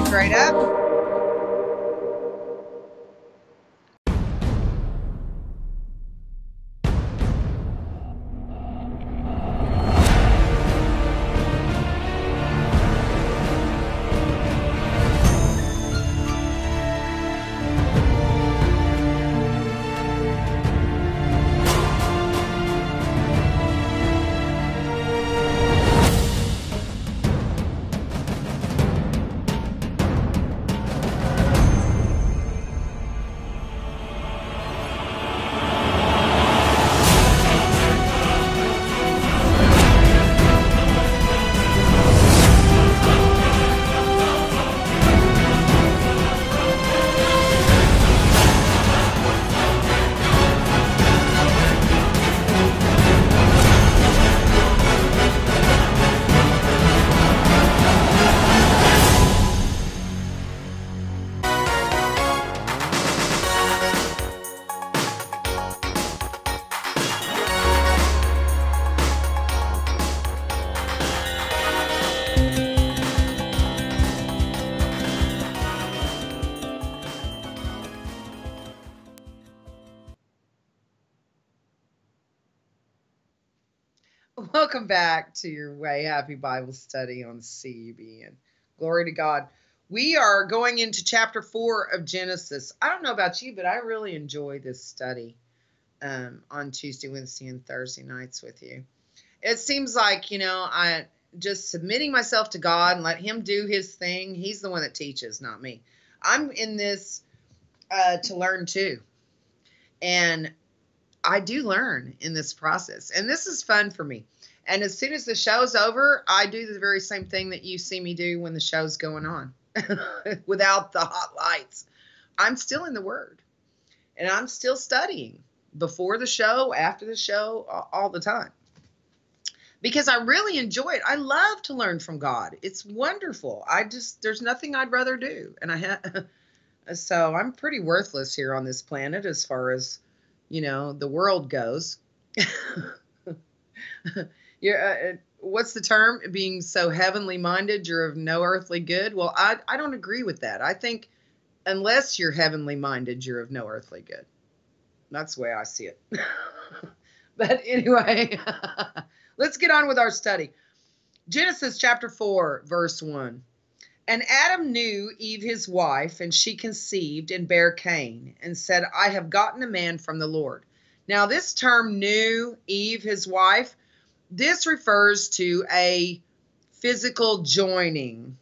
Straight up. Welcome back to your Way Happy Bible study on CUBN. Glory to God. We are going into chapter 4 of Genesis. I don't know about you, but I really enjoy this study on Tuesday, Wednesday, and Thursday nights with you. It seems like, I just submitting myself to God and let Him do His thing. He's the one that teaches, not me. I'm in this to learn too. And I do learn in this process. And this is fun for me. And as soon as the show's over, I do the very same thing that you see me do when the show's going on without the hot lights. I'm still in the Word. And I'm still studying before the show, after the show, all the time. Because I really enjoy it. I love to learn from God. It's wonderful. There's nothing I'd rather do. And so I'm pretty worthless here on this planet as far as, the world goes. What's the term? Being so heavenly minded, you're of no earthly good. Well, I don't agree with that. I think unless you're heavenly minded, you're of no earthly good. That's the way I see it. But anyway, let's get on with our study. Genesis chapter 4, verse 1. And Adam knew Eve his wife, and she conceived and bare Cain, and said, I have gotten a man from the Lord. Now this term, knew Eve his wife, this refers to a physical joining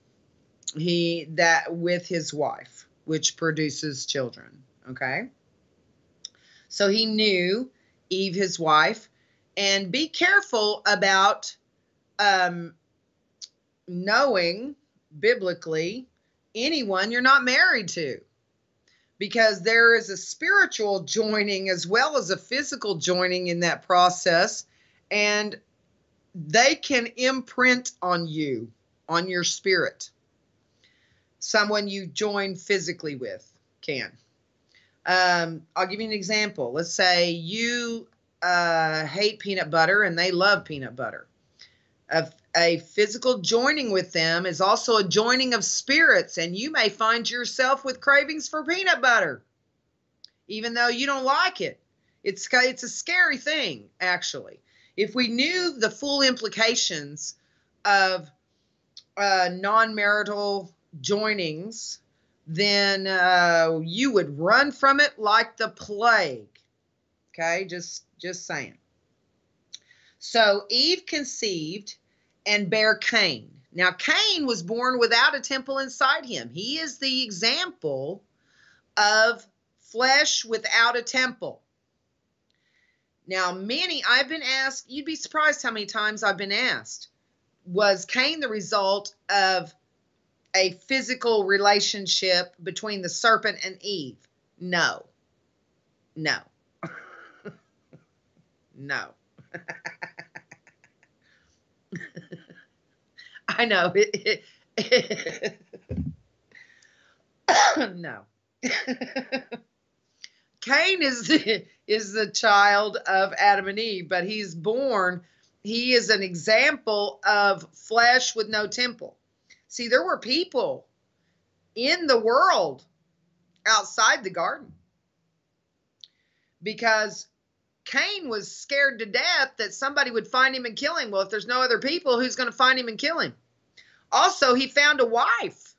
with his wife, which produces children. Okay? So he knew Eve his wife, and be careful about knowing biblically anyone you're not married to, because there is a spiritual joining as well as a physical joining in that process, and they can imprint on you, on your spirit. Someone you join physically with can. I'll give you an example. Let's say you hate peanut butter and they love peanut butter. A physical joining with them is also a joining of spirits, and you may find yourself with cravings for peanut butter, even though you don't like it. It's a scary thing, actually. If we knew the full implications of non-marital joinings, then you would run from it like the plague. Okay, just saying. So Eve conceived and bare Cain. Now Cain was born without a temple inside him. He is the example of flesh without a temple. Now I've been asked, you'd be surprised how many times I've been asked, was Cain the result of a physical relationship between the serpent and Eve? No. No. No. I know. No. Cain is the child of Adam and Eve, but he's born. He is an example of flesh with no temple. See, there were people in the world outside the garden because Cain was scared to death that somebody would find him and kill him. Well, if there's no other people, who's going to find him and kill him? Also, he found a wife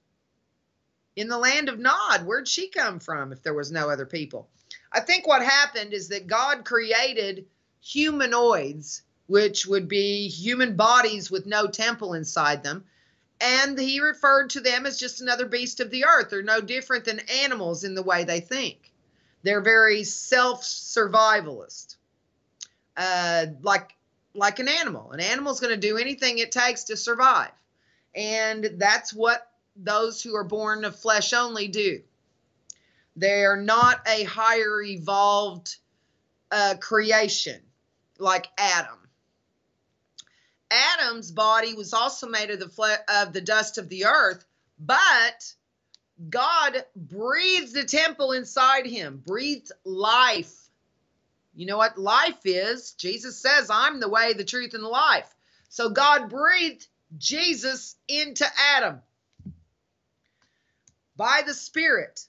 in the land of Nod. Where'd she come from if there was no other people? I think what happened is that God created humanoids, which would be human bodies with no temple inside them. And he referred to them as just another beast of the earth. They're no different than animals in the way they think. They're very self-survivalist, like an animal. An animal's going to do anything it takes to survive. And that's what those who are born of flesh only do. They're not a higher evolved creation like Adam. Adam's body was also made of the dust of the earth, but God breathed a temple inside him, breathed life. You know what life is? Jesus says, I'm the way, the truth, and the life. So God breathed Jesus into Adam by the Spirit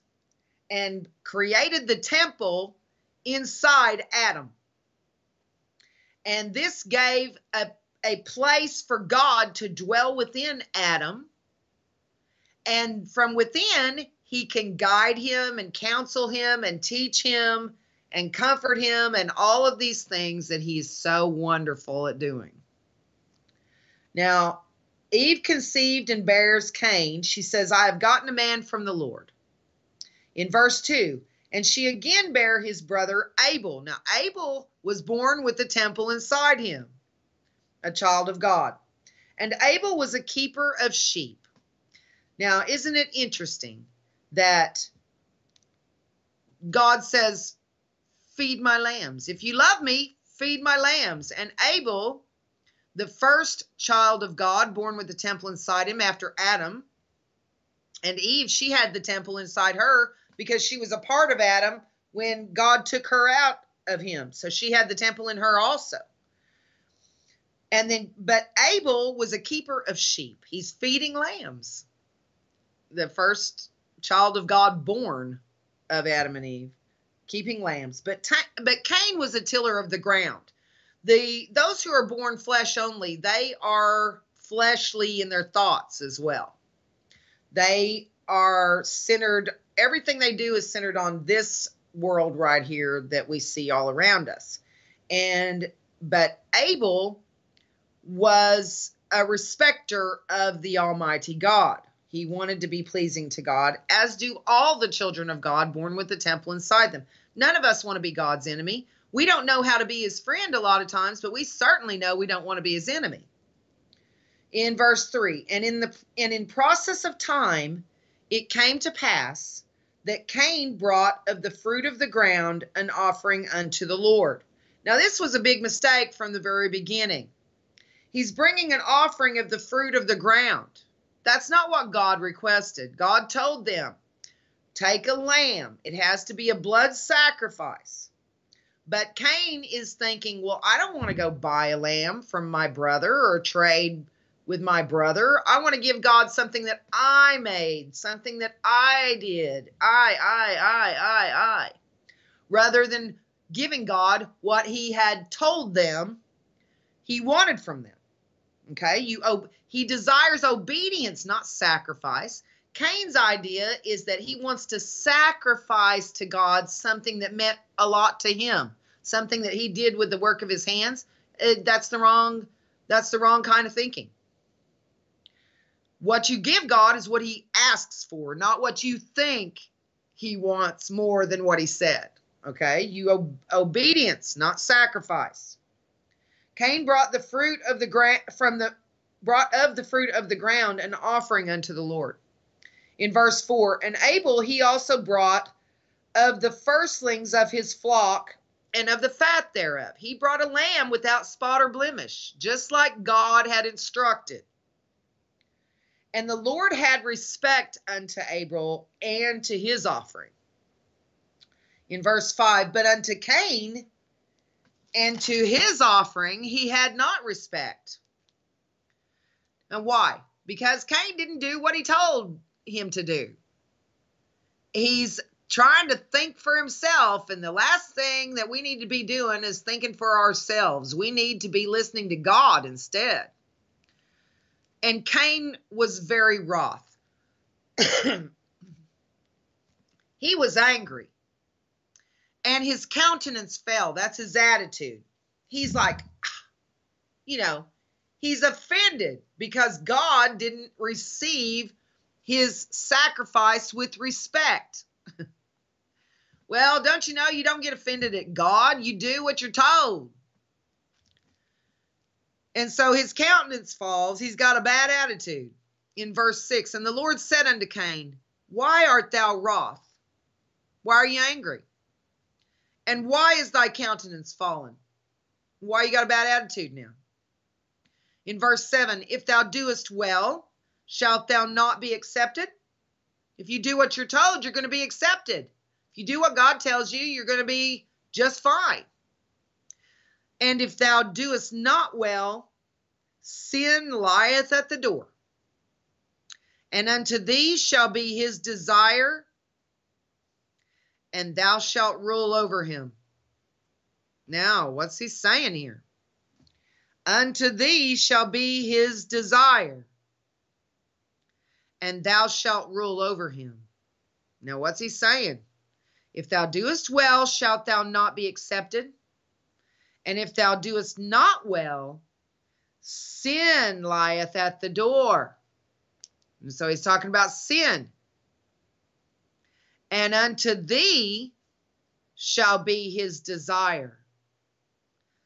and created the temple inside Adam. And this gave a place for God to dwell within Adam. And from within, he can guide him and counsel him and teach him and comfort him and all of these things that he's so wonderful at doing. Now, Eve conceived and bears Cain. She says, I have gotten a man from the Lord. In verse 2, and she again bare his brother Abel. Now, Abel was born with the temple inside him, a child of God. And Abel was a keeper of sheep. Now, isn't it interesting that God says, feed my lambs. If you love me, feed my lambs. And Abel, the first child of God, born with the temple inside him after Adam, and Eve, she had the temple inside her because she was a part of Adam when God took her out of him. So she had the temple in her also. But Abel was a keeper of sheep. He's feeding lambs. The first child of God born of Adam and Eve, keeping lambs. But Cain was a tiller of the ground. Those who are born flesh only, they are fleshly in their thoughts as well. They are centered, everything they do is centered on this world right here that we see all around us. But Abel was a respecter of the Almighty God. He wanted to be pleasing to God, as do all the children of God born with the temple inside them. None of us want to be God's enemy. We don't know how to be his friend a lot of times, but we certainly know we don't want to be his enemy. In verse 3, and in process of time, it came to pass that Cain brought of the fruit of the ground an offering unto the Lord. Now, this was a big mistake from the very beginning. He's bringing an offering of the fruit of the ground. That's not what God requested. God told them, take a lamb. It has to be a blood sacrifice. But Cain is thinking, well, I don't want to go buy a lamb from my brother or trade with my brother. I want to give God something that I made, something that I did. I. Rather than giving God what he had told them he wanted from them. Okay, he desires obedience, not sacrifice. Cain's idea is that he wants to sacrifice to God something that meant a lot to him, something that he did with the work of his hands. That's the wrong kind of thinking. What you give God is what he asks for, not what you think he wants more than what he said. Okay, obedience, not sacrifice. Cain brought the fruit of the fruit of the ground an offering unto the Lord. In verse 4, and Abel he also brought of the firstlings of his flock and of the fat thereof. He brought a lamb without spot or blemish, just like God had instructed. And the Lord had respect unto Abel and to his offering. In verse 5, but unto Cain and to his offering he had not respect. And why? Because Cain didn't do what he told him to do. He's trying to think for himself, and the last thing that we need to be doing is thinking for ourselves. We need to be listening to God instead. And Cain was very wroth. He was angry. And his countenance fell. That's his attitude. He's like, he's offended because God didn't receive his sacrifice with respect. Well, don't you know you don't get offended at God? You do what you're told. And so his countenance falls. He's got a bad attitude. In verse 6, and the Lord said unto Cain, why art thou wroth? Why are you angry? And why is thy countenance fallen? Why you got a bad attitude now? In verse 7, if thou doest well, shalt thou not be accepted? If you do what you're told, you're going to be accepted. If you do what God tells you, you're going to be just fine. And if thou doest not well, sin lieth at the door. And unto thee shall be his desire, and thou shalt rule over him. Now, what's he saying here? Unto thee shall be his desire, and thou shalt rule over him. Now, what's he saying? If thou doest well, shalt thou not be accepted? And if thou doest not well, sin lieth at the door. And so he's talking about sin. And unto thee shall be his desire.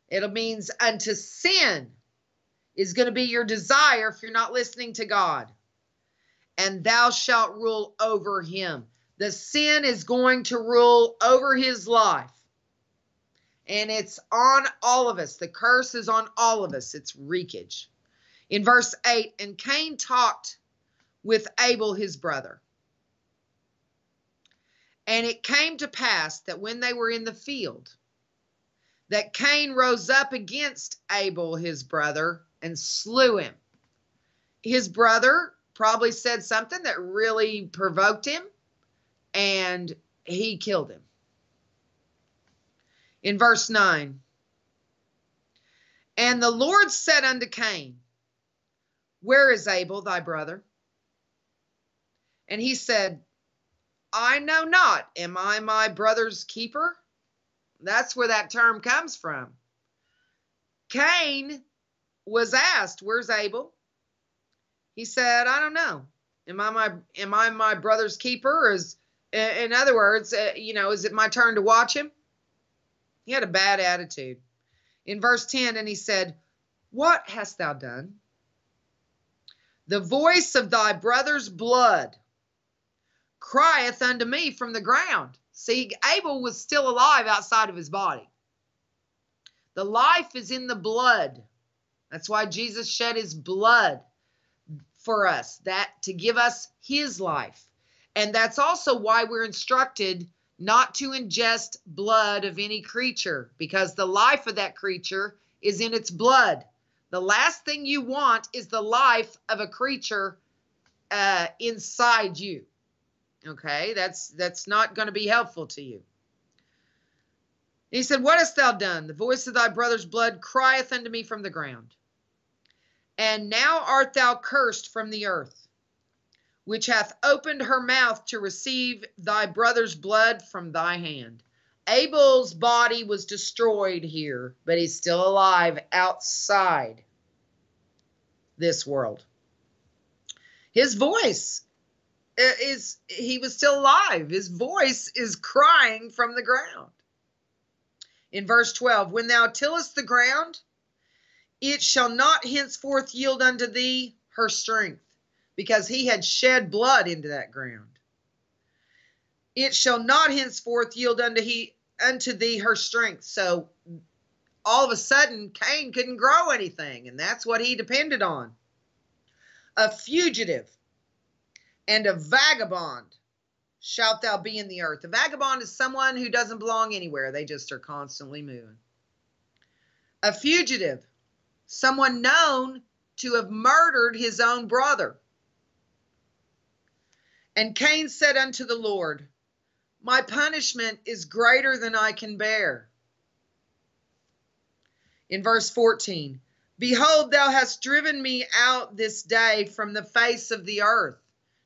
It means unto sin is going to be your desire if you're not listening to God. And thou shalt rule over him. The sin is going to rule over his life. And it's on all of us. The curse is on all of us. It's wreakage. In verse 8, and Cain talked with Abel his brother. And it came to pass that when they were in the field, that Cain rose up against Abel his brother and slew him. His brother probably said something that really provoked him, and he killed him. In verse 9, and the Lord said unto Cain, where is Abel thy brother? And he said, I know not. Am I my brother's keeper? That's where that term comes from. Cain was asked, where's Abel? He said, I don't know. Am I my brother's keeper? In other words, is it my turn to watch him? He had a bad attitude. In verse 10, and he said, what hast thou done? The voice of thy brother's blood crieth unto me from the ground. See, Abel was still alive outside of his body. The life is in the blood. That's why Jesus shed his blood for us, that to give us his life. And that's also why we're instructed not to ingest blood of any creature, because the life of that creature is in its blood. The last thing you want is the life of a creature inside you. Okay, that's not going to be helpful to you. He said, what hast thou done? The voice of thy brother's blood crieth unto me from the ground. And now art thou cursed from the earth, which hath opened her mouth to receive thy brother's blood from thy hand. Abel's body was destroyed here, but he's still alive outside this world. His voice he was still alive. His voice is crying from the ground. In verse 12, when thou tillest the ground, it shall not henceforth yield unto thee her strength, because he had shed blood into that ground. It shall not henceforth yield unto thee her strength. So all of a sudden, Cain couldn't grow anything, and that's what he depended on. A fugitive and a vagabond shalt thou be in the earth. A vagabond is someone who doesn't belong anywhere. They just are constantly moving. A fugitive, someone known to have murdered his own brother. And Cain said unto the Lord, my punishment is greater than I can bear. In verse 14, behold, thou hast driven me out this day from the face of the earth.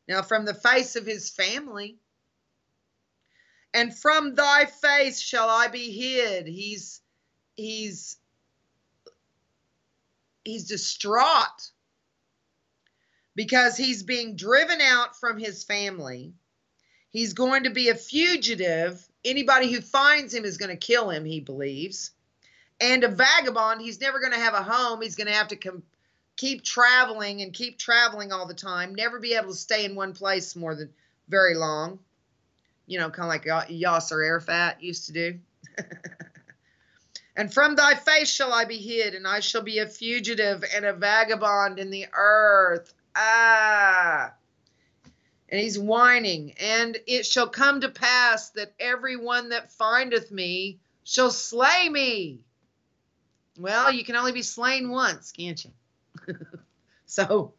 Now, from the face of his family. And from thy face shall I be hid. He's distraught because he's being driven out from his family. He's going to be a fugitive. Anybody who finds him is going to kill him, he believes. And a vagabond, he's never going to have a home. He's going to have to keep traveling all the time, never be able to stay in one place more than very long. You know, kind of like Yasser Arafat used to do. And from thy face shall I be hid, and I shall be a fugitive and a vagabond in the earth. And he's whining. And it shall come to pass that every one that findeth me shall slay me. Well, you can only be slain once, can't you? So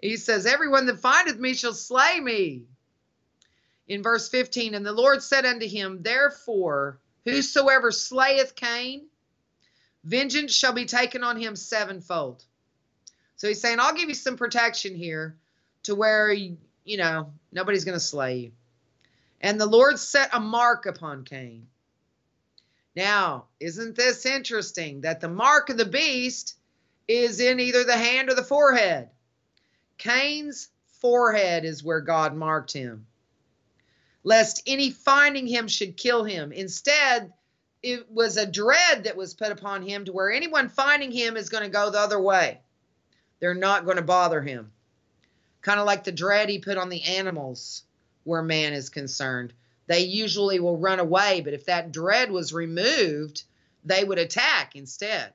he says, everyone that findeth me shall slay me. In verse 15, and the Lord said unto him, therefore, whosoever slayeth Cain, vengeance shall be taken on him sevenfold. So he's saying, I'll give you some protection here to where, you know, nobody's going to slay you. And the Lord set a mark upon Cain. Now, isn't this interesting that the mark of the beast is in either the hand or the forehead? Cain's forehead is where God marked him, lest any finding him should kill him. Instead, it was a dread that was put upon him to where anyone finding him is going to go the other way. They're not going to bother him. Kind of like the dread he put on the animals where man is concerned. They usually will run away, but if that dread was removed, they would attack instead.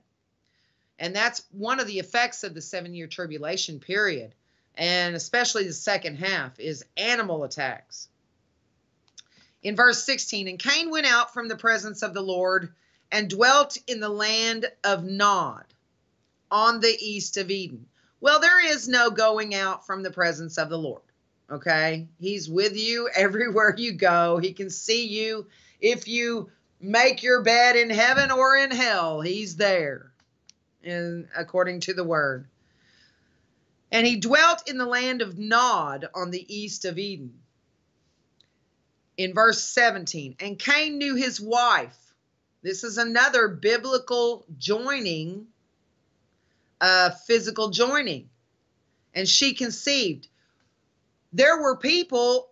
And that's one of the effects of the 7-year tribulation period, and especially the second half, is animal attacks. In verse 16, and Cain went out from the presence of the Lord and dwelt in the land of Nod on the east of Eden. Well, there is no going out from the presence of the Lord, okay? He's with you everywhere you go. He can see you. If you make your bed in heaven or in hell, he's there, and according to the word. And he dwelt in the land of Nod on the east of Eden. In verse 17, and Cain knew his wife. This is another biblical joining, physical joining. And she conceived. There were people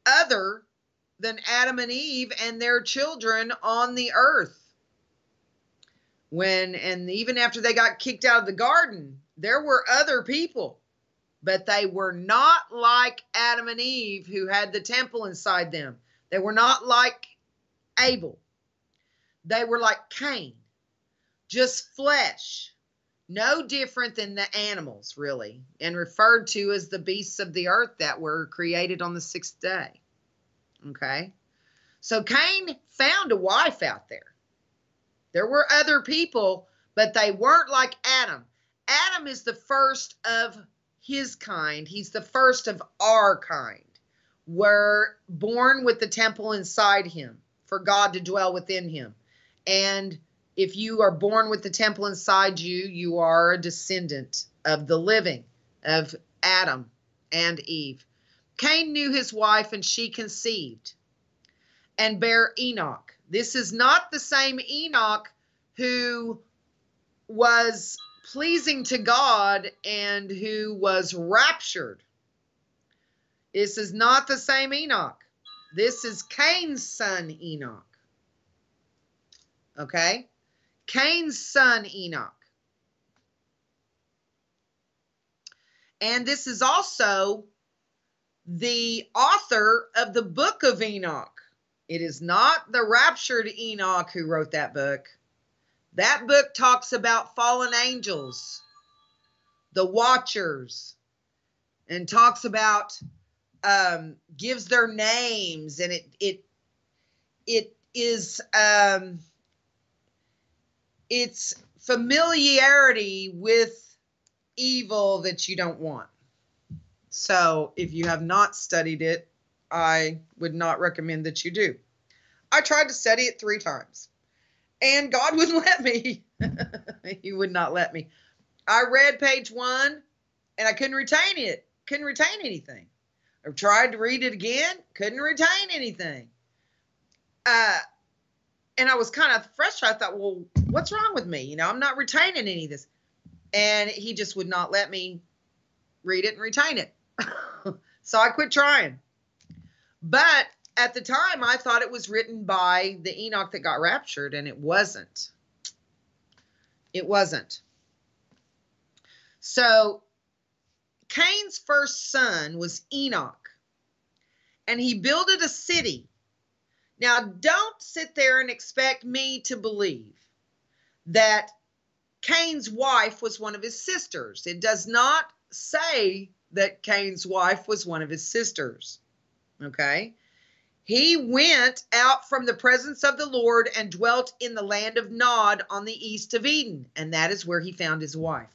other than Adam and Eve and their children on the earth. And even after they got kicked out of the garden, there were other people. But they were not like Adam and Eve, who had the temple inside them. They were not like Abel. They were like Cain, just flesh, no different than the animals, really, and referred to as the beasts of the earth that were created on the 6th day. Okay? So Cain found a wife out there. There were other people, but they weren't like Adam. Adam is the first of his kind. He's the first of our kind. We're born with the temple inside him for God to dwell within him. And if you are born with the temple inside you, you are a descendant of the living, of Adam and Eve. Cain knew his wife, and she conceived and bare Enoch. This is not the same Enoch who was pleasing to God and who was raptured. This is not the same Enoch. This is Cain's son Enoch. Okay? Cain's son Enoch. And this is also the author of the book of Enoch. It is not the raptured Enoch who wrote that book. That book talks about fallen angels, the watchers, and talks about gives their names, and it is it's familiarity with evil that you don't want. So if you have not studied it, I would not recommend that you do. I tried to study it 3 times, and God wouldn't let me. He would not let me. I read page 1, and I couldn't retain it. Couldn't retain anything. I tried to read it again, couldn't retain anything. And I was kind of frustrated. I thought, well, what's wrong with me? I'm not retaining any of this. And he just would not let me read it and retain it. So I quit trying. But at the time, I thought it was written by the Enoch that got raptured, and it wasn't. It wasn't. So Cain's first son was Enoch, and he builded a city. Now, don't sit there and expect me to believe that Cain's wife was one of his sisters. It does not say that Cain's wife was one of his sisters. Okay? He went out from the presence of the Lord and dwelt in the land of Nod on the east of Eden, and that is where he found his wife.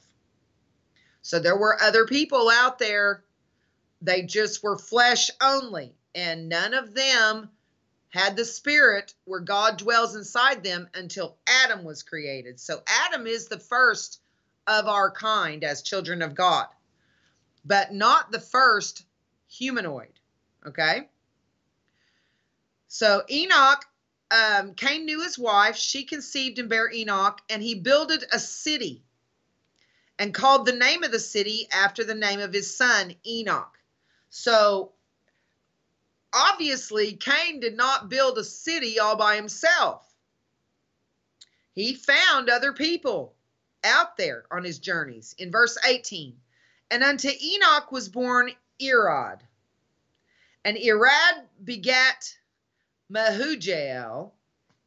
So there were other people out there. They just were flesh only, and none of them had the spirit where God dwells inside them until Adam was created. So Adam is the first of our kind as children of God, but not the first humanoid. Okay? So Enoch, Cain knew his wife. She conceived and bare Enoch, and he builded a city and called the name of the city after the name of his son, Enoch. So obviously, Cain did not build a city all by himself. He found other people out there on his journeys. In verse 18, and unto Enoch was born Irad, and Irad begat Mehujael,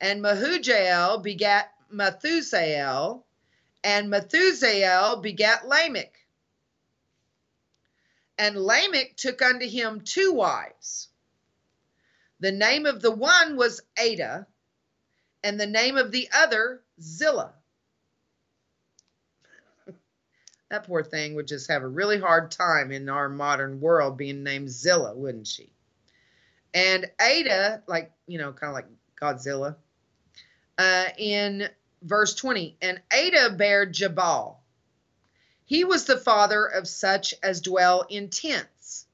and Mehujael begat Methusael, and Methusael begat Lamech. And Lamech took unto him 2 wives. The name of the one was Ada, and the name of the other Zillah. That poor thing would just have a really hard time in our modern world being named Zillah, wouldn't she? And Ada, like, kind of like Godzilla, in verse 20, and Ada bare Jabal. He was the father of such as dwell in tents,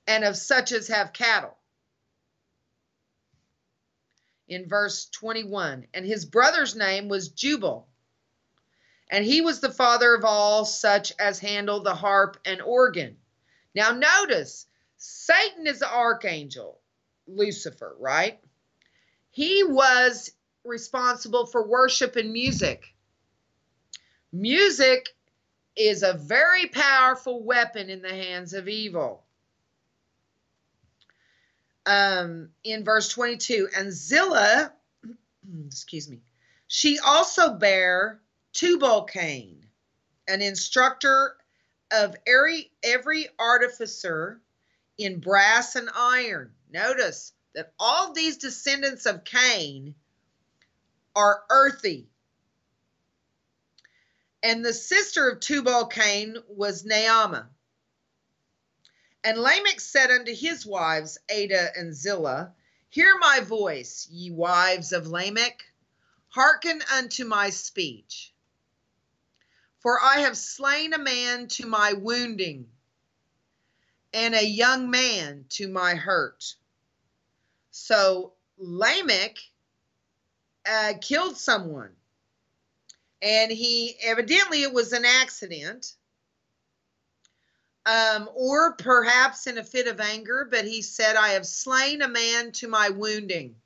and of such as have cattle. In verse 21, and his brother's name was Jubal, and he was the father of all such as handle the harp and organ. Now notice, Satan is the archangel, Lucifer, right? He was responsible for worship and music. Music is a very powerful weapon in the hands of evil. In verse 22, and Zillah, she also bare Tubal-Cain, an instructor of every artificer in brass and iron. Notice that all these descendants of Cain are earthy. And the sister of Tubal-Cain was Naamah. And Lamech said unto his wives, Ada and Zillah, hear my voice, ye wives of Lamech, hearken unto my speech. For I have slain a man to my wounding, and a young man to my hurt. So Lamech killed someone, and evidently it was an accident, or perhaps in a fit of anger, but he said, I have slain a man to my wounding.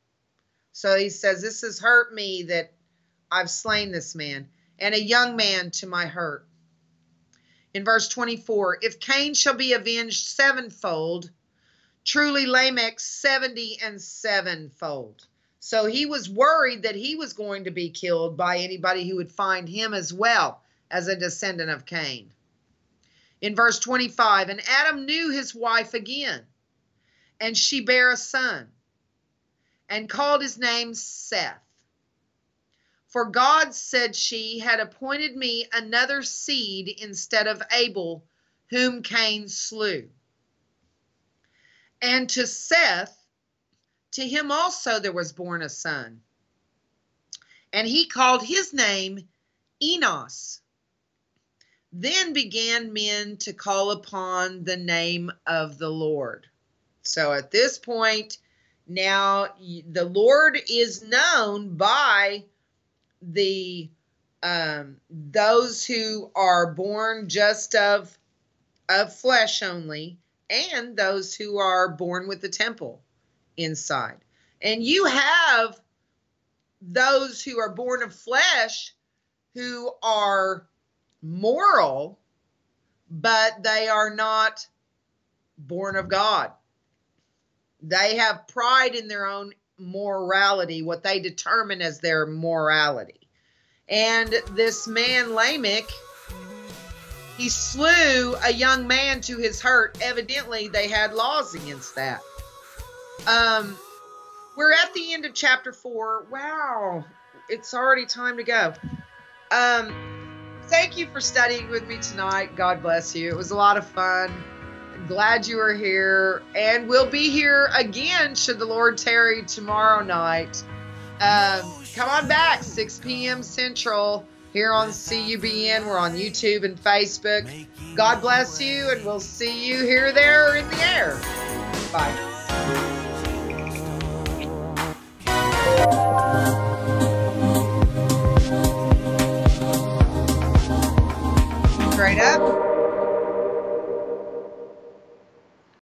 So he says, this has hurt me that I've slain this man, and a young man to my hurt. In verse 24, if Cain shall be avenged 7-fold, truly Lamech 70 and 7-fold. So he was worried that he was going to be killed by anybody who would find him as well as a descendant of Cain. In verse 25, and Adam knew his wife again, and she bare a son, and called his name Seth. For God, said she, had appointed me another seed instead of Abel, whom Cain slew. And to Seth, to him also there was born a son, and he called his name Enos. Then began men to call upon the name of the Lord. So at this point, now the Lord is known by the those who are born just of flesh only, and those who are born with the temple inside. And you have those who are born of flesh who are moral, but they are not born of God. They have pride in their own morality, what they determine as their morality. And this man, Lamech, he slew a young man to his hurt. Evidently, they had laws against that. We're at the end of chapter 4. Wow, it's already time to go. Thank you for studying with me tonight. God bless you. It was a lot of fun. I'm glad you were here. And we'll be here again, should the Lord tarry, tomorrow night. Come on back, 6 p.m. Central, here on CUBN. We're on YouTube and Facebook. God bless you, and we'll see you here, there, or in the air. Bye.